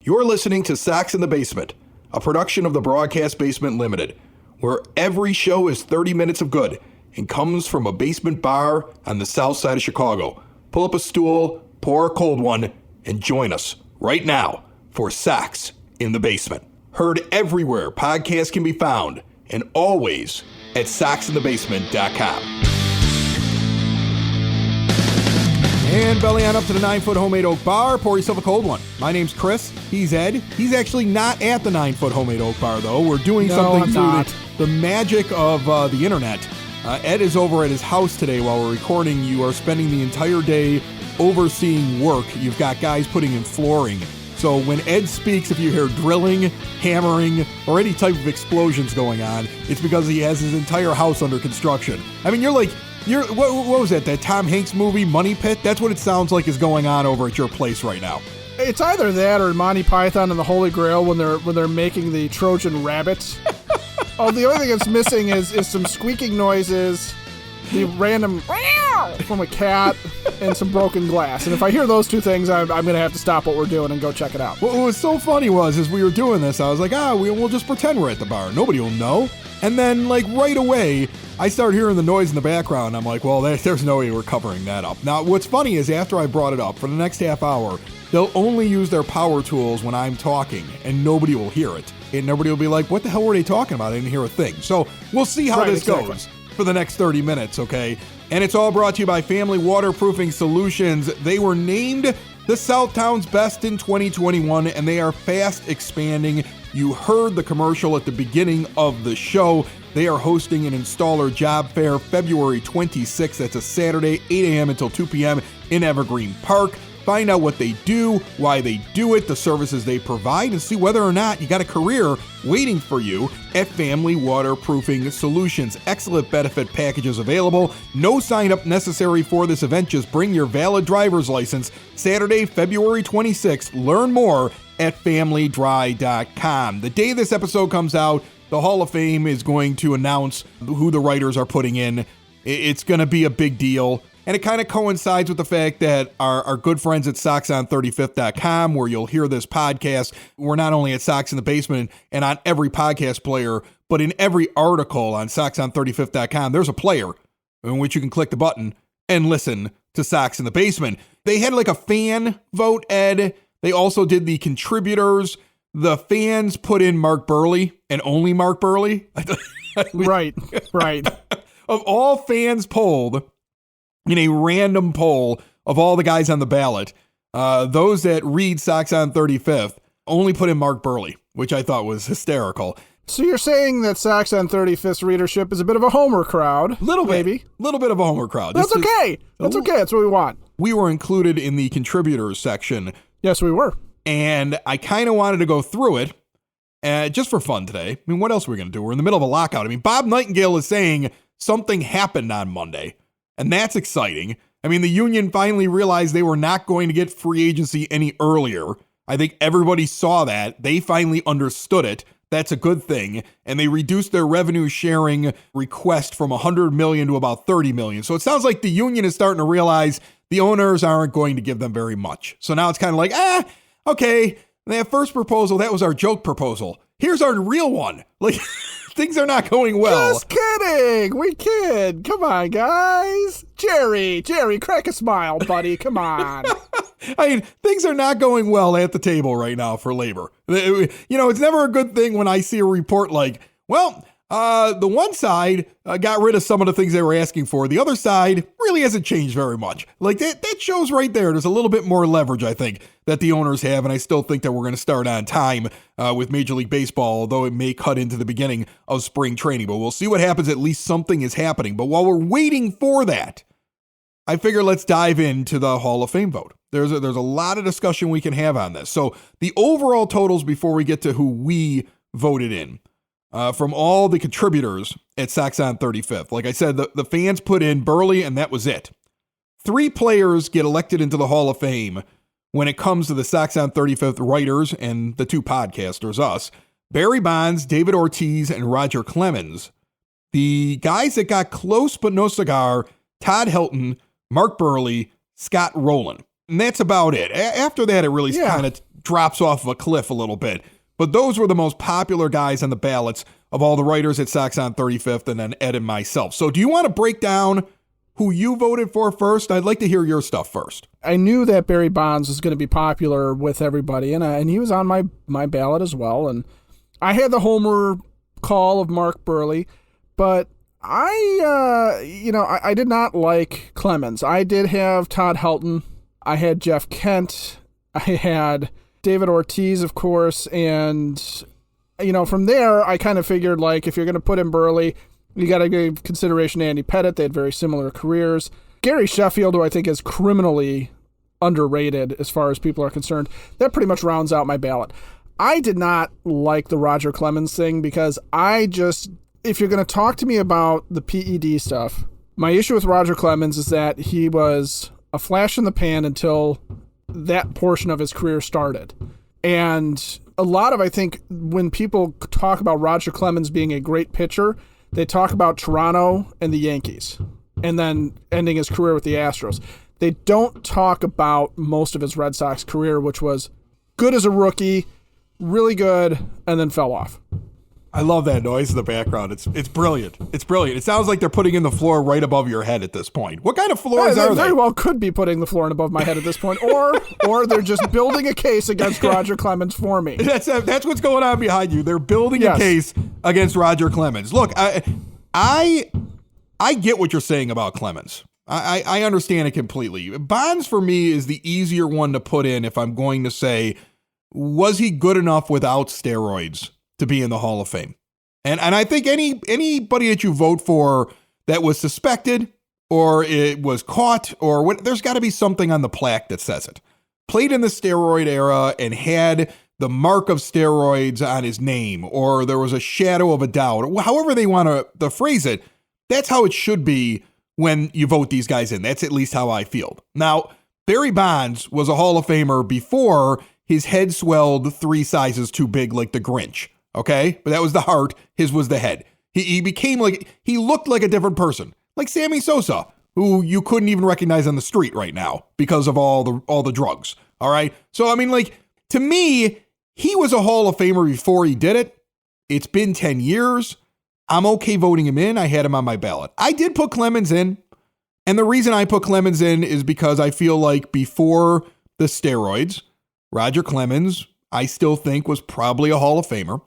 You're listening to Sox in the Basement, a production of the Broadcast Basement Limited, where every show is 30 minutes of good and comes from a basement bar on the south side of Chicago. Pull up a stool, pour a cold one, and join us right now for Sox in the Basement. Heard everywhere podcasts can be found, and always at soxinthebasement.com. And belly on up to the 9-foot homemade oak bar. Pour yourself a cold one. My name's Chris. He's Ed. He's actually not at the 9-foot homemade oak bar, though. We're doing something through the magic of the internet. Ed is over at his house today while we're recording. You are spending the entire day overseeing work. You've got guys putting in flooring. So when Ed speaks, if you hear drilling, hammering, or any type of explosions going on, it's because he has his entire house under construction. I mean, what was that Tom Hanks movie, Money Pit? That's what it sounds like is going on over at your place right now. It's either that or Monty Python and the Holy Grail when they're making the Trojan rabbits. Oh, the only thing that's missing is some squeaking noises, the random from a cat, and some broken glass. And if I hear those two things, I'm going to have to stop what we're doing and go check it out. What was so funny was, as we were doing this, I was like, we'll just pretend we're at the bar. Nobody will know. And then, right away, I start hearing the noise in the background. I'm like, well, there's no way we're covering that up. Now, what's funny is after I brought it up, for the next half hour, they'll only use their power tools when I'm talking, and nobody will hear it. And nobody will be like, what the hell were they talking about? I didn't hear a thing. So we'll see how this goes for the next 30 minutes, okay? And it's all brought to you by Family Waterproofing Solutions. They were named the Southtown's Best in 2021, and they are fast expanding. You heard the commercial at the beginning of the show. They are hosting an installer job fair February 26th. That's a Saturday, 8 a.m. until 2 p.m. in Evergreen Park. Find out what they do, why they do it, the services they provide, and see whether or not you got a career waiting for you at Family Waterproofing Solutions. Excellent benefit packages available. No sign-up necessary for this event. Just bring your valid driver's license. Saturday, February 26th. Learn more at familydry.com. The day this episode comes out, the Hall of Fame is going to announce who the writers are putting in. It's going to be a big deal. And it kind of coincides with the fact that our good friends at SoxOn35th.com, where you'll hear this podcast, we're not only at Sox in the Basement and on every podcast player, but in every article on SoxOn35th.com, there's a player in which you can click the button and listen to Sox in the Basement. They had a fan vote, Ed. They also did the contributors. The fans put in Mark Buehrle and only Mark Buehrle. Right. Of all fans polled, in a random poll of all the guys on the ballot, those that read Sox on 35th only put in Mark Buehrle, which I thought was hysterical. So you're saying that Sox on 35th's readership is a bit of a homer crowd? Little bit of a homer crowd. That's okay. That's okay. That's what we want. We were included in the contributors section. Yes, we were. And I kind of wanted to go through it just for fun today. I mean, what else are we going to do? We're in the middle of a lockout. I mean, Bob Nightingale is saying something happened on Monday. And that's exciting. I mean, the union finally realized they were not going to get free agency any earlier. I think everybody saw that. They finally understood it. That's a good thing. And they reduced their revenue sharing request from $100 million to about $30 million. So it sounds like the union is starting to realize the owners aren't going to give them very much. So now it's kind of like, okay, that first proposal, that was our joke proposal. Here's our real one. Things are not going well. Just kidding. We kid. Come on, guys. Jerry, crack a smile, buddy. Come on. I mean, things are not going well at the table right now for labor. It's never a good thing when I see a report like, the one side got rid of some of the things they were asking for. The other side really hasn't changed very much. That shows right there. There's a little bit more leverage, I think, that the owners have. And I still think that we're going to start on time with Major League Baseball, although it may cut into the beginning of spring training. But we'll see what happens. At least something is happening. But while we're waiting for that, I figure let's dive into the Hall of Fame vote. There's a lot of discussion we can have on this. So the overall totals before we get to who we voted in. From all the contributors at Sox on 35th. Like I said, the fans put in Buehrle, and that was it. 3 players get elected into the Hall of Fame when it comes to the Sox on 35th writers and the 2 podcasters, us. Barry Bonds, David Ortiz, and Roger Clemens. The guys that got close but no cigar, Todd Helton, Mark Buehrle, Scott Rowland. And that's about it. After that, it really kind of drops off of a cliff a little bit. But those were the most popular guys on the ballots of all the writers at Sox on 35th and then Ed and myself. So do you want to break down who you voted for first? I'd like to hear your stuff first. I knew that Barry Bonds was going to be popular with everybody, and he was on my ballot as well. And I had the homer call of Mark Buehrle, but I did not like Clemens. I did have Todd Helton. I had Jeff Kent. I had David Ortiz, of course, and from there, I kind of figured, like, if you're going to put in Buehrle, you got to give consideration to Andy Pettitte. They had very similar careers. Gary Sheffield, who I think is criminally underrated as far as people are concerned, that pretty much rounds out my ballot. I did not like the Roger Clemens thing because if you're going to talk to me about the PED stuff, my issue with Roger Clemens is that he was a flash in the pan until that portion of his career started. And a lot of, I think, when people talk about Roger Clemens being a great pitcher, they talk about Toronto and the Yankees and then ending his career with the Astros. They don't talk about most of his Red Sox career, which was good as a rookie, really good, and then fell off. I love that noise in the background. It's brilliant. It's brilliant. It sounds like they're putting in the floor right above your head at this point. What kind of floors are they? They very well could be putting the floor in above my head at this point, or they're just building a case against Roger Clemens for me. That's what's going on behind you. They're building a case against Roger Clemens. Look, I get what you're saying about Clemens. I understand it completely. Bonds for me is the easier one to put in if I'm going to say, was he good enough without steroids to be in the Hall of Fame? And I think anybody that you vote for that was suspected or it was caught or what, there's got to be something on the plaque that says it. Played in the steroid era and had the mark of steroids on his name, or there was a shadow of a doubt, however they want to phrase it. That's how it should be when you vote these guys in. That's at least how I feel. Now, Barry Bonds was a Hall of Famer before his head swelled 3 sizes too big like the Grinch. Okay, but that was the heart. His was the head. He became he looked like a different person, like Sammy Sosa, who you couldn't even recognize on the street right now because of all the drugs. All right. So, I mean, to me, he was a Hall of Famer before he did it. It's been 10 years. I'm okay voting him in. I had him on my ballot. I did put Clemens in. And the reason I put Clemens in is because I feel like before the steroids, Roger Clemens, I still think was probably a Hall of Famer.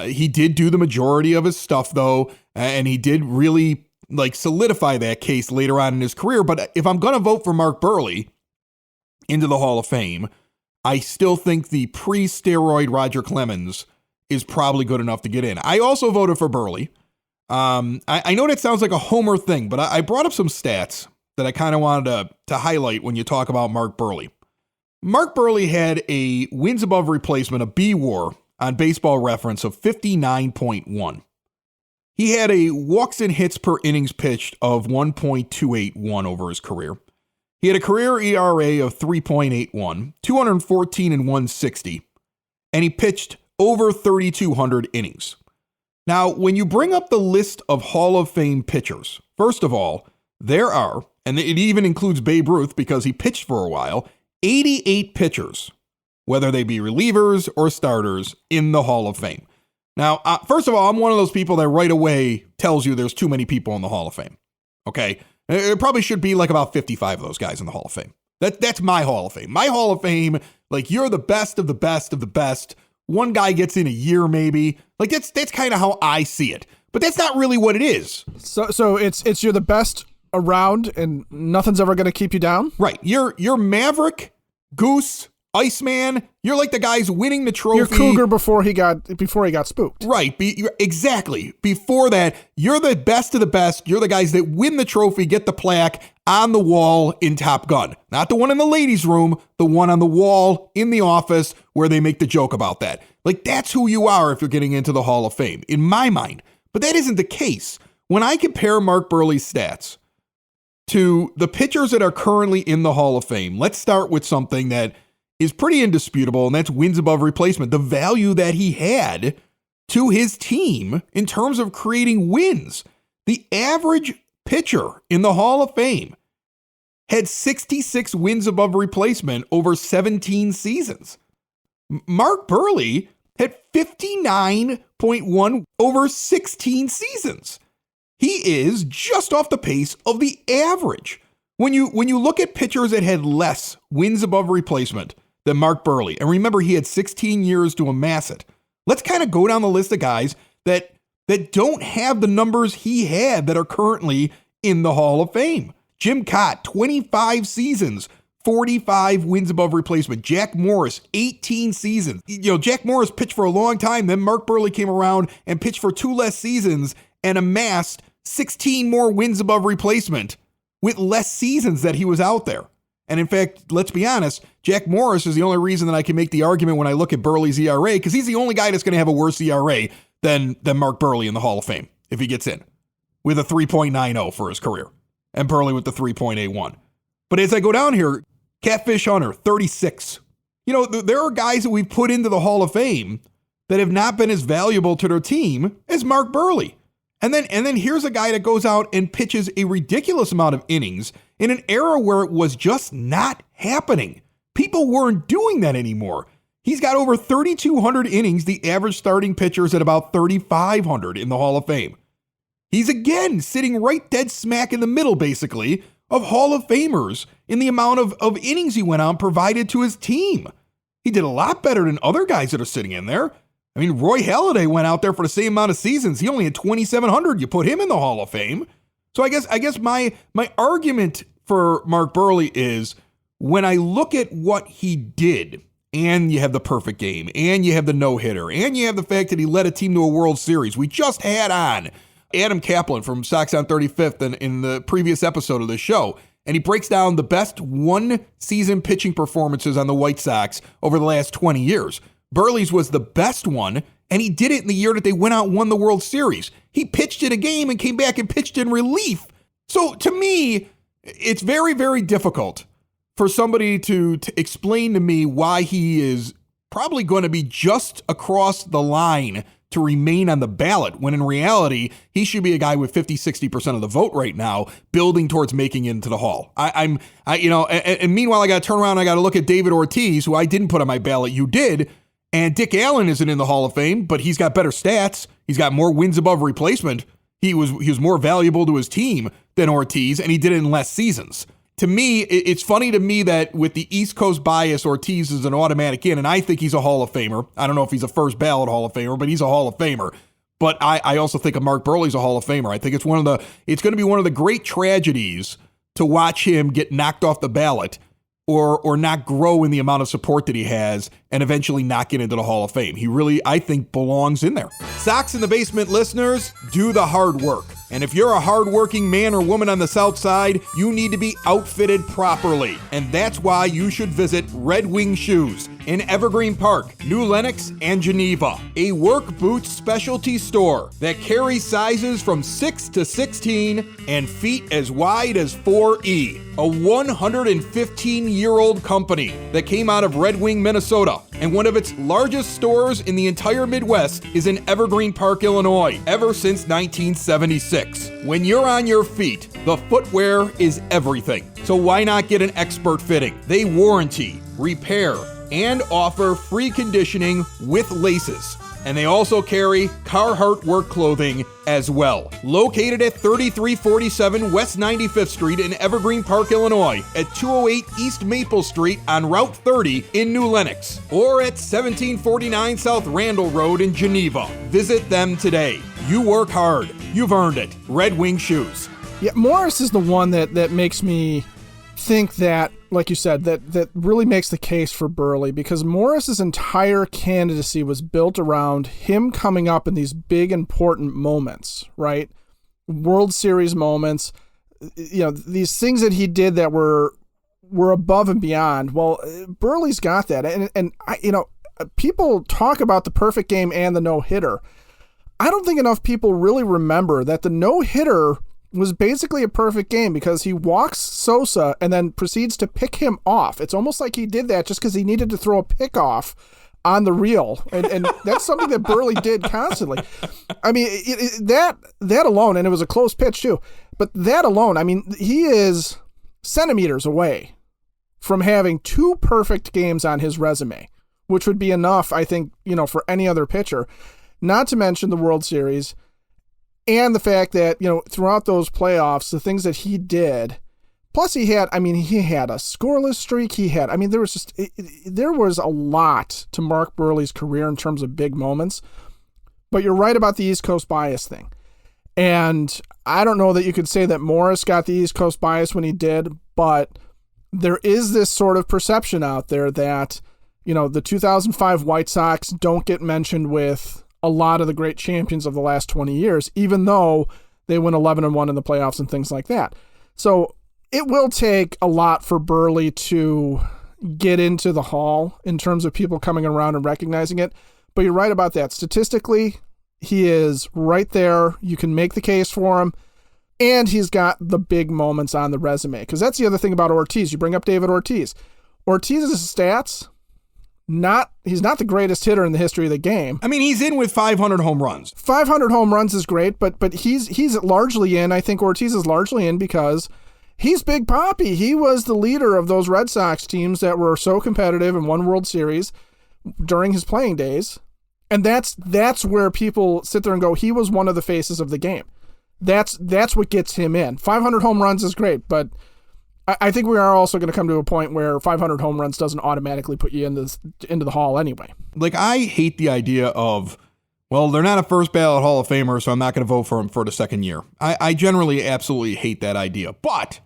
He did do the majority of his stuff, though, and he did really solidify that case later on in his career. But if I'm going to vote for Mark Buehrle into the Hall of Fame, I still think the pre-steroid Roger Clemens is probably good enough to get in. I also voted for Buehrle. I know that sounds like a homer thing, but I brought up some stats that I kind of wanted to highlight when you talk about Mark Buehrle. Mark Buehrle had a wins above replacement, a B-WAR, on Baseball Reference of 59.1. He had a walks and hits per innings pitched of 1.281 over his career. He had a career ERA of 3.81, 214 and 160, and he pitched over 3,200 innings. Now, when you bring up the list of Hall of Fame pitchers, first of all, there are, and it even includes Babe Ruth because he pitched for a while, 88 pitchers, whether they be relievers or starters, in the Hall of Fame. Now, first of all, I'm one of those people that right away tells you there's too many people in the Hall of Fame. Okay? It probably should be about 55 of those guys in the Hall of Fame. That's my Hall of Fame. My Hall of Fame, you're the best of the best of the best. One guy gets in a year, maybe. That's kind of how I see it. But that's not really what it is. So it's you're the best around and nothing's ever going to keep you down? Right. You're Maverick, Goose, Iceman. You're like the guys winning the trophy. You're Cougar before he got spooked. Right. Exactly. Before that, you're the best of the best. You're the guys that win the trophy, get the plaque on the wall in Top Gun. Not the one in the ladies' room, the one on the wall in the office where they make the joke about that. That's who you are if you're getting into the Hall of Fame, in my mind. But that isn't the case. When I compare Mark Buehrle's stats to the pitchers that are currently in the Hall of Fame, let's start with something that is pretty indisputable, and that's wins above replacement. The value that he had to his team in terms of creating wins. The average pitcher in the Hall of Fame had 66 wins above replacement over 17 seasons. Mark Buehrle had 59.1 over 16 seasons. He is just off the pace of the average. When you look at pitchers that had less wins above replacement than Mark Buehrle, and remember he had 16 years to amass it, let's kind of go down the list of guys that don't have the numbers he had that are currently in the Hall of Fame. Jim Cott, 25 seasons, 45 wins above replacement. Jack Morris, 18 seasons. Jack Morris pitched for a long time. Then Mark Buehrle came around and pitched for 2 less seasons and amassed 16 more wins above replacement with less seasons that he was out there. And in fact, let's be honest, Jack Morris is the only reason that I can make the argument when I look at Buehrle's ERA, because he's the only guy that's going to have a worse ERA than Mark Buehrle in the Hall of Fame if he gets in, with a 3.90 for his career, and Buehrle with the 3.81. But as I go down here, Catfish Hunter, 36. There are guys that we've put into the Hall of Fame that have not been as valuable to their team as Mark Buehrle. And then here's a guy that goes out and pitches a ridiculous amount of innings in an era where it was just not happening. People weren't doing that anymore. He's got over 3,200 innings. The average starting pitcher is at about 3,500 in the Hall of Fame. He's again sitting right dead smack in the middle, basically, of Hall of Famers in the amount of innings he went on provided to his team. He did a lot better than other guys that are sitting in there. I mean, Roy Halladay went out there for the same amount of seasons. He only had 2,700. You put him in the Hall of Fame. So I guess my argument for Mark Buehrle is when I look at what he did, and you have the perfect game, and you have the no-hitter, and you have the fact that he led a team to a World Series. We just had on Adam Kaplan from Sox on 35th in the previous episode of the show, and he breaks down the best one-season pitching performances on the White Sox over the last 20 years. Buehrle's was the best one, and he did it in the year that they went out and won the World Series. He pitched in a game and came back and pitched in relief. So to me, it's very, very difficult for somebody to explain to me why he is probably going to be just across the line to remain on the ballot, when in reality, he should be a guy with 50-60% of the vote right now, building towards making it into the Hall. And meanwhile, I got to turn around and I got to look at David Ortiz, who I didn't put on my ballot. You did. And Dick Allen isn't in the Hall of Fame, but he's got better stats. He's got more wins above replacement. He was more valuable to his team than Ortiz, and he did it in less seasons. To me, it's funny to me that with the East Coast bias, Ortiz is an automatic in, and I think he's a Hall of Famer. I don't know if he's a first ballot Hall of Famer, but he's a Hall of Famer. But I also think of Mark Buehrle's a Hall of Famer. I think it's going to be one of the great tragedies to watch him get knocked off the ballot or not grow in the amount of support that he has and eventually not get into the Hall of Fame. He really, I think, belongs in there. Sox in the Basement listeners, do the hard work. And if you're a hardworking man or woman on the South Side, you need to be outfitted properly. And that's why you should visit Red Wing Shoes in Evergreen Park, New Lenox, and Geneva. A work boots specialty store that carries sizes from 6 to 16 and feet as wide as 4E. A 115-year-old company that came out of Red Wing, Minnesota. And one of its largest stores in the entire Midwest is in Evergreen Park, Illinois, ever since 1976. When you're on your feet, the footwear is everything. So why not get an expert fitting? They warranty, repair, and offer free conditioning with laces. And they also carry Carhartt work clothing as well. Located at 3347 West 95th Street in Evergreen Park, Illinois, at 208 East Maple Street on Route 30 in New Lenox, or at 1749 South Randall Road in Geneva. Visit them today. You work hard. You've earned it. Red Wing Shoes. Yeah, Morris is the one that makes me think that, like you said, that really makes the case for Buehrle, because Morris's entire candidacy was built around him coming up in these big important moments, right? World Series moments, these things that he did that were above and beyond. Well, Buehrle's got that, and people talk about the perfect game and the no-hitter. I don't think enough people really remember that the no-hitter was basically a perfect game, because he walks Sosa and then proceeds to pick him off. It's almost like he did that just because he needed to throw a pick off on the reel. And that's something that Buehrle did constantly. I mean, that alone, and it was a close pitch too, but that alone, I mean, he is centimeters away from having two perfect games on his resume. which would be enough, I think, for any other pitcher. Not to mention the World Series and the fact that, throughout those playoffs, the things that he did, plus he had a scoreless streak. There was a lot to Mark Buehrle's career in terms of big moments. But you're right about the East Coast bias thing. And I don't know that you could say that Morris got the East Coast bias when he did, but there is this sort of perception out there that, the 2005 White Sox don't get mentioned with a lot of the great champions of the last 20 years, even though they win 11-1 in the playoffs and things like that. So it will take a lot for Buehrle to get into the Hall in terms of people coming around and recognizing it. But you're right about that. Statistically, he is right there. You can make the case for him. And he's got the big moments on the resume. Because that's the other thing about Ortiz. You bring up David Ortiz. Ortiz's stats, he's not the greatest hitter in the history of the game. I mean, he's in with 500 home runs. 500 home runs is great, but he's largely in. I think Ortiz is largely in because he's Big Papi. He was the leader of those Red Sox teams that were so competitive and won World Series during his playing days. And that's where people sit there and go, he was one of the faces of the game. That's what gets him in. 500 home runs is great, but I think we are also going to come to a point where 500 home runs doesn't automatically put you into the Hall anyway. Like, I hate the idea of, well, they're not a first ballot Hall of Famer, so I'm not going to vote for him for the second year. I generally absolutely hate that idea, but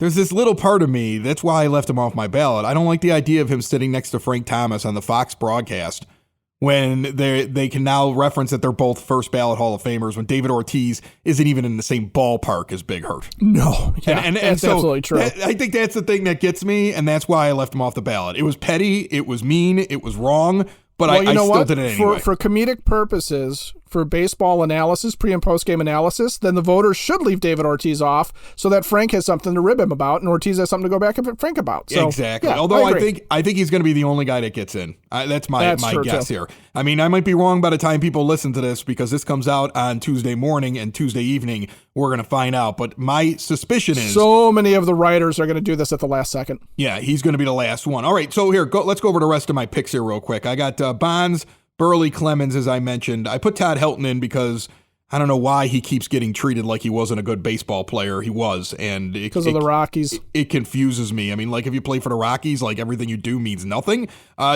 there's this little part of me, that's why I left him off my ballot. I don't like the idea of him sitting next to Frank Thomas on the Fox broadcast when they can now reference that they're both first ballot Hall of Famers when David Ortiz isn't even in the same ballpark as Big Hurt. No. Yeah, and that's so absolutely true. I think that's the thing that gets me, and that's why I left him off the ballot. It was petty, it was mean, it was wrong, but I still did it anyway. For comedic purposes, for baseball analysis, pre- and post-game analysis, then the voters should leave David Ortiz off so that Frank has something to rib him about and Ortiz has something to go back at Frank about. So, exactly. Yeah, Although I think he's going to be the only guy that gets in. That's my guess here. I mean, I might be wrong by the time people listen to this because this comes out on Tuesday morning and Tuesday evening. We're going to find out. But my suspicion is so many of the writers are going to do this at the last second. Yeah, he's going to be the last one. All right, so let's go over the rest of my picks here real quick. I got Bonds, Buehrle, Clemens, as I mentioned. I put Todd Helton in because I don't know why he keeps getting treated like he wasn't a good baseball player. He was, and because of the Rockies. It confuses me. I mean, like, if you play for the Rockies, like, everything you do means nothing.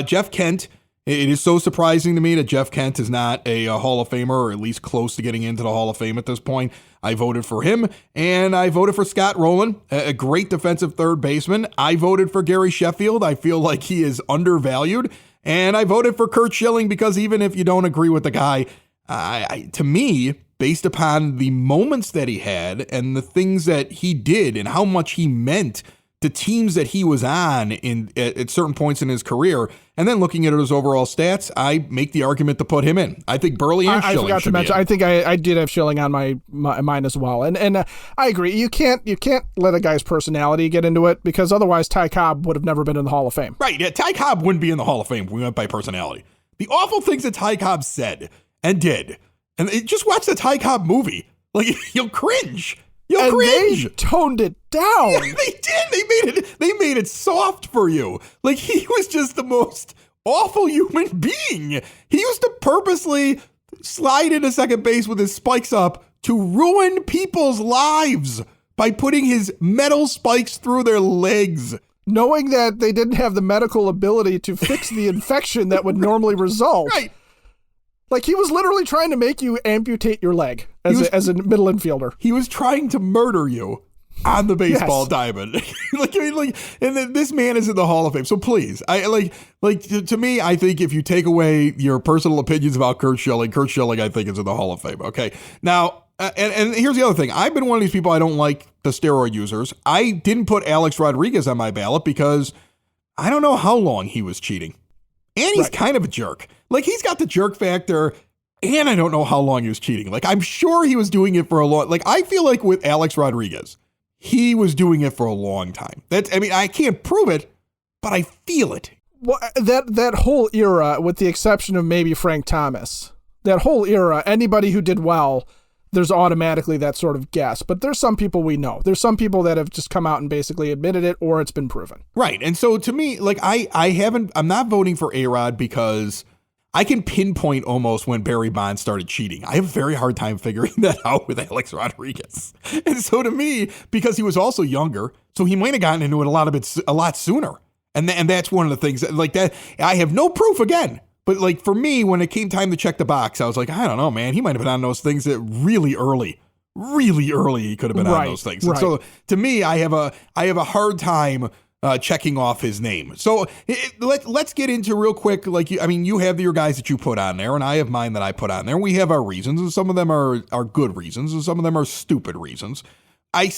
Jeff Kent. It is so surprising to me that Jeff Kent is not a Hall of Famer, or at least close to getting into the Hall of Fame at this point. I voted for him, and I voted for Scott Rowland, a great defensive third baseman. I voted for Gary Sheffield. I feel like he is undervalued. And I voted for Curt Schilling because even if you don't agree with the guy, to me, based upon the moments that he had and the things that he did and how much he meant to teams that he was on at certain points in his career, and then looking at his overall stats, I make the argument to put him in. I think Buehrle and Schilling. I forgot to mention. I think I did have Schilling on mine as well, and I agree. You can't let a guy's personality get into it because otherwise Ty Cobb would have never been in the Hall of Fame. Right? Yeah, Ty Cobb wouldn't be in the Hall of Fame if we went by personality. The awful things that Ty Cobb said and did, and just watch the Ty Cobb movie. Like, you'll cringe. You'll cringe. They toned it down. Yeah, they did. They made it soft for you. Like, he was just the most awful human being. He used to purposely slide into second base with his spikes up to ruin people's lives by putting his metal spikes through their legs. Knowing that they didn't have the medical ability to fix the infection that would normally result. Right. Like, he was literally trying to make you amputate your leg as a middle infielder. He was trying to murder you on the baseball diamond. And this man is in the Hall of Fame. So please, to me, I think if you take away your personal opinions about Curt Schilling, I think is in the Hall of Fame. Okay. Now, and here's the other thing. I've been one of these people, I don't like the steroid users. I didn't put Alex Rodriguez on my ballot because I don't know how long he was cheating. And he's kind of a jerk. Like, he's got the jerk factor, and I don't know how long he was cheating. Like, I'm sure he was doing it for a long... Like, I feel like with Alex Rodriguez, he was doing it for a long time. I can't prove it, but I feel it. Well, that whole era, with the exception of maybe Frank Thomas, that whole era, anybody who did well, there's automatically that sort of guess. But there's some people we know. There's some people that have just come out and basically admitted it, or it's been proven. Right. And so to me, like I'm not voting for A-Rod because I can pinpoint almost when Barry Bonds started cheating. I have a very hard time figuring that out with Alex Rodriguez. And so to me, because he was also younger, so he might have gotten into it a lot sooner. And that's one of the things like that. I have no proof again. But like for me, when it came time to check the box, I was like, I don't know, man. He might have been on those things that really early. He could have been on those things. And so to me, I have a hard time checking off his name. So let's get into real quick. Like, you have your guys that you put on there, and I have mine that I put on there. We have our reasons, and some of them are good reasons, and some of them are stupid reasons. I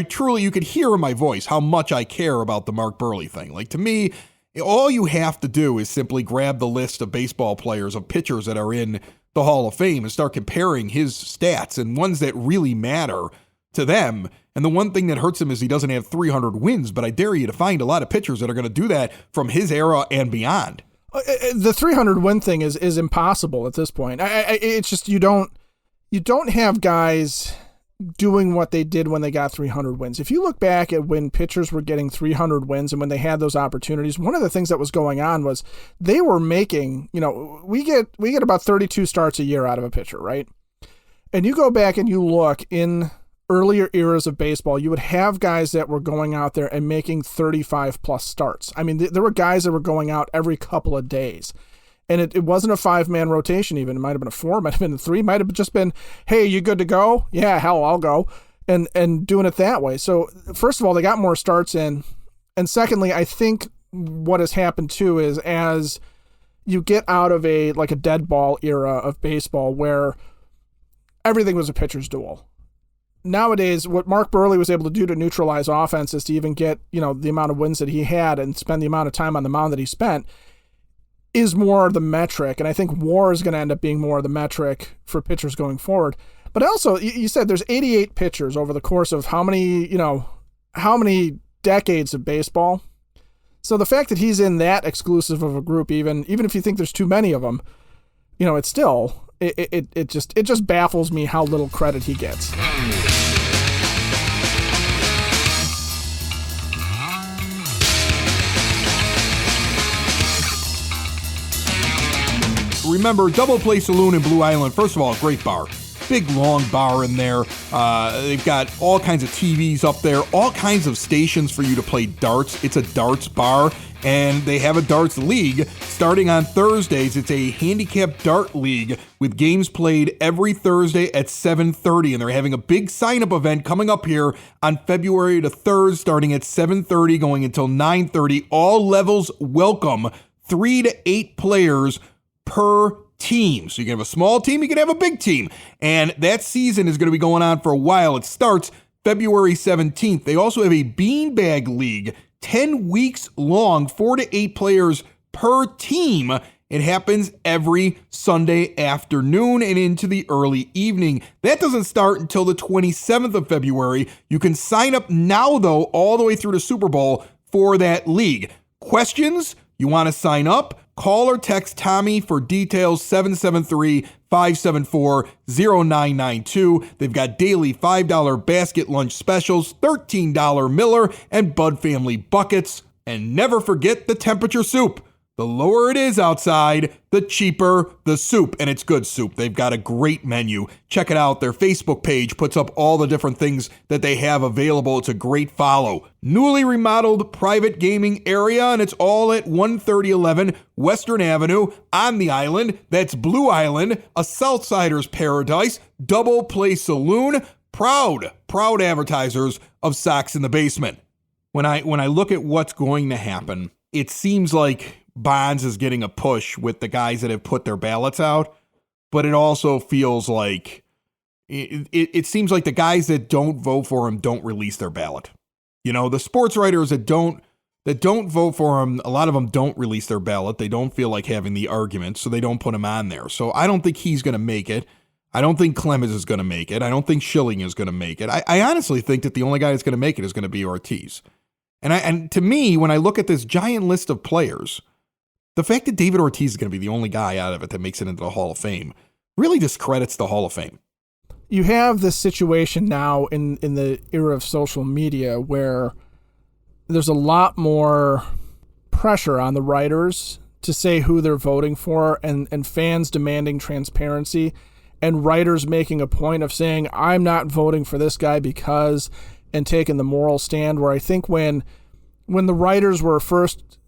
truly, you could hear in my voice how much I care about the Mark Buehrle thing. Like, to me, all you have to do is simply grab the list of baseball players, of pitchers that are in the Hall of Fame, and start comparing his stats and ones that really matter to them. And the one thing that hurts him is he doesn't have 300 wins, but I dare you to find a lot of pitchers that are going to do that from his era and beyond. The 300 win thing is impossible at this point. It's just you don't have guys doing what they did when they got 300 wins. If you look back at when pitchers were getting 300 wins and when they had those opportunities, one of the things that was going on was they were making, we get about 32 starts a year out of a pitcher, right? And you go back and you look in earlier eras of baseball, you would have guys that were going out there and making 35 plus starts. I mean, there were guys that were going out every couple of days. And it wasn't a 5-man rotation even. It might have been a 4, might have been a 3, might have just been, hey, you good to go? Yeah, hell, I'll go. And doing it that way. So first of all, they got more starts in. And secondly, I think what has happened too is as you get out of a dead ball era of baseball where everything was a pitcher's duel. Nowadays, what Mark Buehrle was able to do to neutralize offenses to even get, the amount of wins that he had and spend the amount of time on the mound that he spent is more the metric. And I think WAR is going to end up being more the metric for pitchers going forward. But also, you said there's 88 pitchers over the course of how many decades of baseball. So the fact that he's in that exclusive of a group, even if you think there's too many of them, it's still, it just baffles me how little credit he gets. Remember, Double Play Saloon in Blue Island, first of all, a great bar. Big, long bar in there. They've got all kinds of TVs up there, all kinds of stations for you to play darts. It's a darts bar, and they have a darts league starting on Thursdays. It's a handicap dart league with games played every Thursday at 7:30, and they're having a big sign-up event coming up here on February the 3rd, starting at 7:30, going until 9:30. All levels welcome. 3 to 8 players per team. So you can have a small team, you can have a big team. And that season is going to be going on for a while. It starts February 17th. They also have a beanbag league, 10 weeks long, 4 to 8 players per team. It happens every Sunday afternoon and into the early evening. That doesn't start until the 27th of February. You can sign up now, though, all the way through the Super Bowl for that league. Questions? You want to sign up? Call or text Tommy for details, 773-574-0992. They've got daily $5 basket lunch specials, $13 Miller, and Bud Family buckets. And never forget the temperature soup. The lower it is outside, the cheaper the soup. And it's good soup. They've got a great menu. Check it out. Their Facebook page puts up all the different things that they have available. It's a great follow. Newly remodeled private gaming area, and it's all at 1311 Western Avenue on the island. That's Blue Island, a Southsider's paradise. Double Play Saloon. Proud advertisers of Sox in the Basement. When I look at what's going to happen, it seems like Bonds is getting a push with the guys that have put their ballots out, but it also feels like it seems like the guys that don't vote for him don't release their ballot. The sports writers that don't vote for him, a lot of them don't release their ballot. They don't feel like having the argument, so they don't put him on there. So I don't think he's going to make it. I don't think Clemens is going to make it. I don't think Schilling is going to make it. I honestly think that the only guy that's going to make it is going to be Ortiz. And to me, when I look at this giant list of players, the fact that David Ortiz is going to be the only guy out of it that makes it into the Hall of Fame really discredits the Hall of Fame. you have this situation now in the era of social media where there's a lot more pressure on the writers to say who they're voting for, and fans demanding transparency, and writers making a point of saying, I'm not voting for this guy because, and taking the moral stand, where I think when the writers were first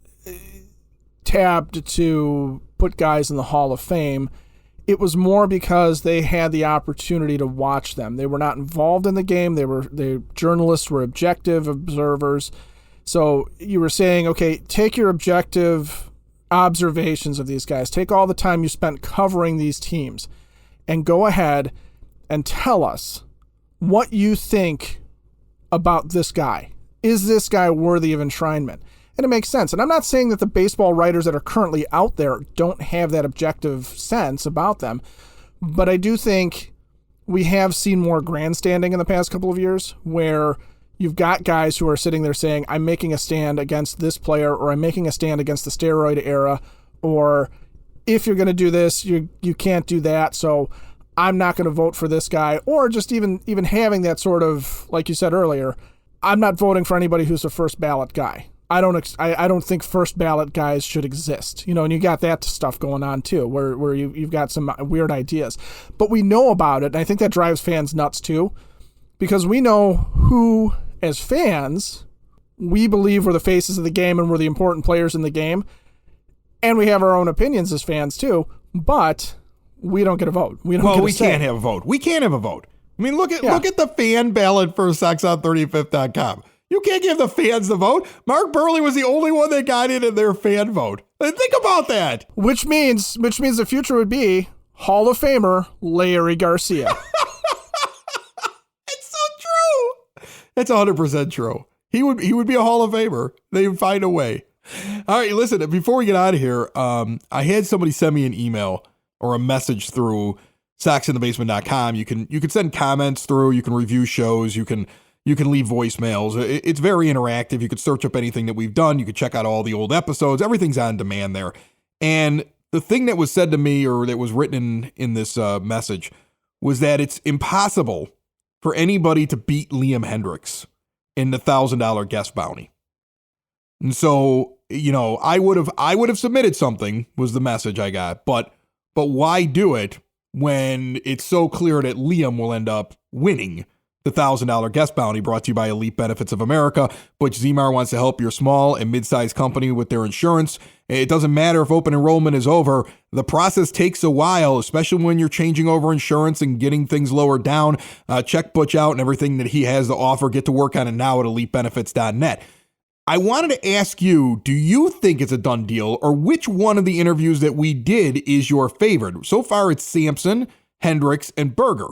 tabbed to put guys in the Hall of Fame, it was more because they had the opportunity to watch them. They were not involved in the game. The journalists were objective observers. So you were saying, okay, take your objective observations of these guys. Take all the time you spent covering these teams and go ahead and tell us what you think about this guy. Is this guy worthy of enshrinement? And it makes sense. And I'm not saying that the baseball writers that are currently out there don't have that objective sense about them, but I do think we have seen more grandstanding in the past couple of years where you've got guys who are sitting there saying, I'm making a stand against this player, or I'm making a stand against the steroid era, or if you're going to do this, you can't do that, so I'm not going to vote for this guy. Or just even having that sort of, like you said earlier, I'm not voting for anybody who's a first ballot guy. I don't think first ballot guys should exist, and you got that stuff going on too, where you've got some weird ideas, but we know about it, and I think that drives fans nuts too, because we know who, as fans, we believe were the faces of the game and were the important players in the game, and we have our own opinions as fans too, but we don't get a vote. We can't have a vote. We can't have a vote. I mean, look at the fan ballot for SoxOn35th.com. You can't give the fans the vote. Mark Buehrle was the only one that got in their fan vote. Think about that. Which means the future would be Hall of Famer Larry Garcia. It's so true. That's 100% true. He would be a Hall of Famer. They'd find a way. All right, listen, before we get out of here, I had somebody send me an email or a message through SoxInTheBasement.com. You can send comments through. You can review shows. You can leave voicemails. It's very interactive. You could search up anything that we've done. You could check out all the old episodes. Everything's on demand there. And the thing that was said to me, or that was written in this message, was that it's impossible for anybody to beat Liam Hendriks in the $1,000 guest bounty. And so, I would have submitted something, was the message I got. But why do it when it's so clear that Liam will end up winning the $1,000 guest bounty, brought to you by Elite Benefits of America? Butch Zemar wants to help your small and mid-sized company with their insurance. It doesn't matter if open enrollment is over. The process takes a while, especially when you're changing over insurance and getting things lowered down. Check Butch out and everything that he has to offer. Get to work on it now at EliteBenefits.net. I wanted to ask you, do you think it's a done deal, or which one of the interviews that we did is your favorite? So far, it's Sampson, Hendriks, and Berger.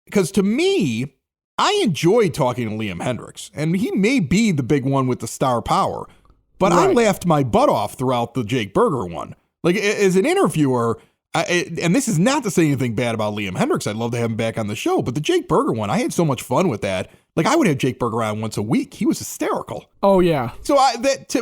Because to me, I enjoyed talking to Liam Hendriks, and he may be the big one with the star power, but right. I laughed my butt off throughout the Jake Berger one. Like, as an interviewer, and this is not to say anything bad about Liam Hendriks. I'd love to have him back on the show, but the Jake Berger one, I had so much fun with that. Like, I would have Jake Berger on once a week. He was hysterical. Oh yeah. So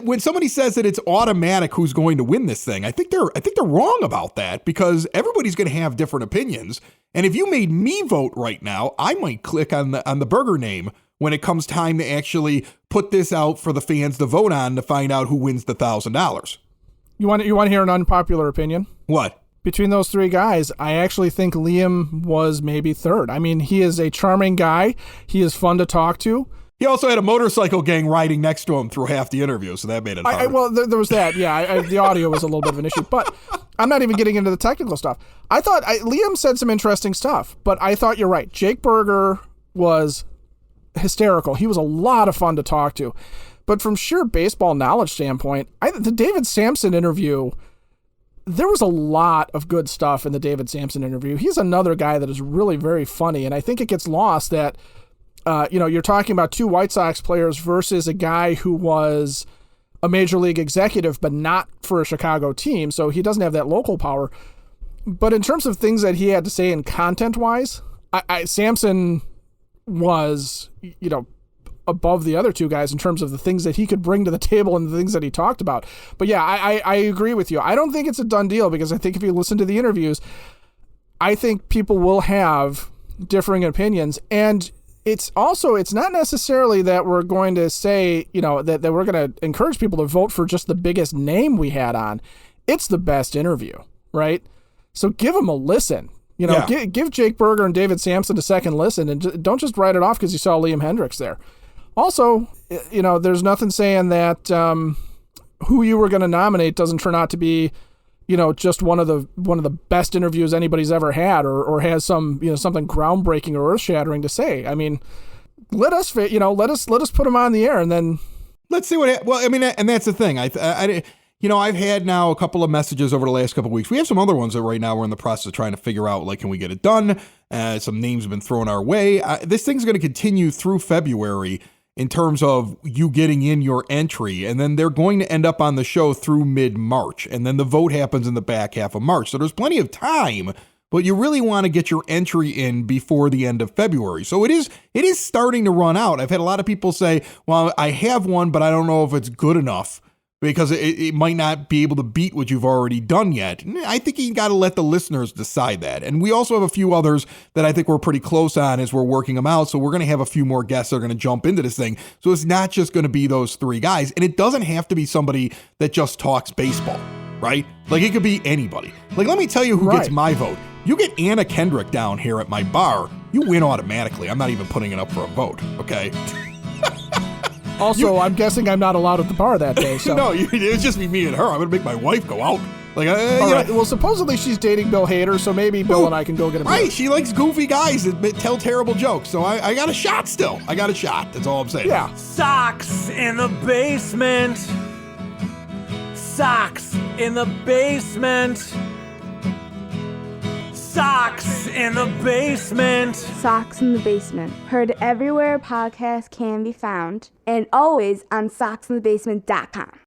when somebody says that it's automatic who's going to win this thing, I think they're wrong about that, because everybody's going to have different opinions. And if you made me vote right now, I might click on the Berger name when it comes time to actually put this out for the fans to vote on to find out who wins the $1,000. You want to hear an unpopular opinion? What? Between those three guys, I actually think Liam was maybe third. I mean, he is a charming guy. He is fun to talk to. He also had a motorcycle gang riding next to him through half the interview, so that made it hard. Well, there was that. Yeah, the audio was a little bit of an issue, but I'm not even getting into the technical stuff. I thought Liam said some interesting stuff, but I thought you're right. Jake Berger was hysterical. He was a lot of fun to talk to. But from sheer baseball knowledge standpoint, the David Sampson interview, there was a lot of good stuff in the David Sampson interview. He's another guy that is really very funny, and I think it gets lost that you're talking about two White Sox players versus a guy who was a major league executive, but not for a Chicago team, so he doesn't have that local power. But in terms of things that he had to say in content-wise, Sampson was, above the other two guys in terms of the things that he could bring to the table and the things that he talked about. But yeah, I agree with you. I don't think it's a done deal, because I think if you listen to the interviews, I think people will have differing opinions. And it's not necessarily that we're going to say, that we're going to encourage people to vote for just the biggest name we had on. It's the best interview, right? So give them a listen. Give Jake Berger and David Sampson a second listen, and don't just write it off because you saw Liam Hendricks there. Also, there's nothing saying that who you were going to nominate doesn't turn out to be, just one of the best interviews anybody's ever had, or has some, something groundbreaking or earth-shattering to say. I mean, let us put them on the air, and then let's see what. Well, I mean, and that's the thing. I've had now a couple of messages over the last couple of weeks. We have some other ones that right now we're in the process of trying to figure out, like, can we get it done? Some names have been thrown our way. This thing's going to continue through February in terms of you getting in your entry, and then they're going to end up on the show through mid-March, and then the vote happens in the back half of March. So there's plenty of time, but you really want to get your entry in before the end of February. So it is starting to run out. I've had a lot of people say, well, I have one, but I don't know if it's good enough, because it might not be able to beat what you've already done yet. I think you got to let the listeners decide that. And we also have a few others that I think we're pretty close on as we're working them out. So we're going to have a few more guests that are going to jump into this thing. So it's not just going to be those three guys. And it doesn't have to be somebody that just talks baseball, right? Like, it could be anybody. Like, let me tell you who gets my vote. You get Anna Kendrick down here at my bar, you win automatically. I'm not even putting it up for a vote, okay? Also, I'm guessing I'm not allowed at the bar that day. So. No, it would just be me and her. I'm going to make my wife go out. Like, all right. Well, supposedly she's dating Bill Hader, so maybe Bill and I can go get a beer. Right, she likes goofy guys that tell terrible jokes. So I got a shot still. I got a shot. That's all I'm saying. Yeah. Sox in the basement. Sox in the basement. Sox in the basement. Sox in the Basement. Heard everywhere podcasts can be found, and always on soxinthebasement.com.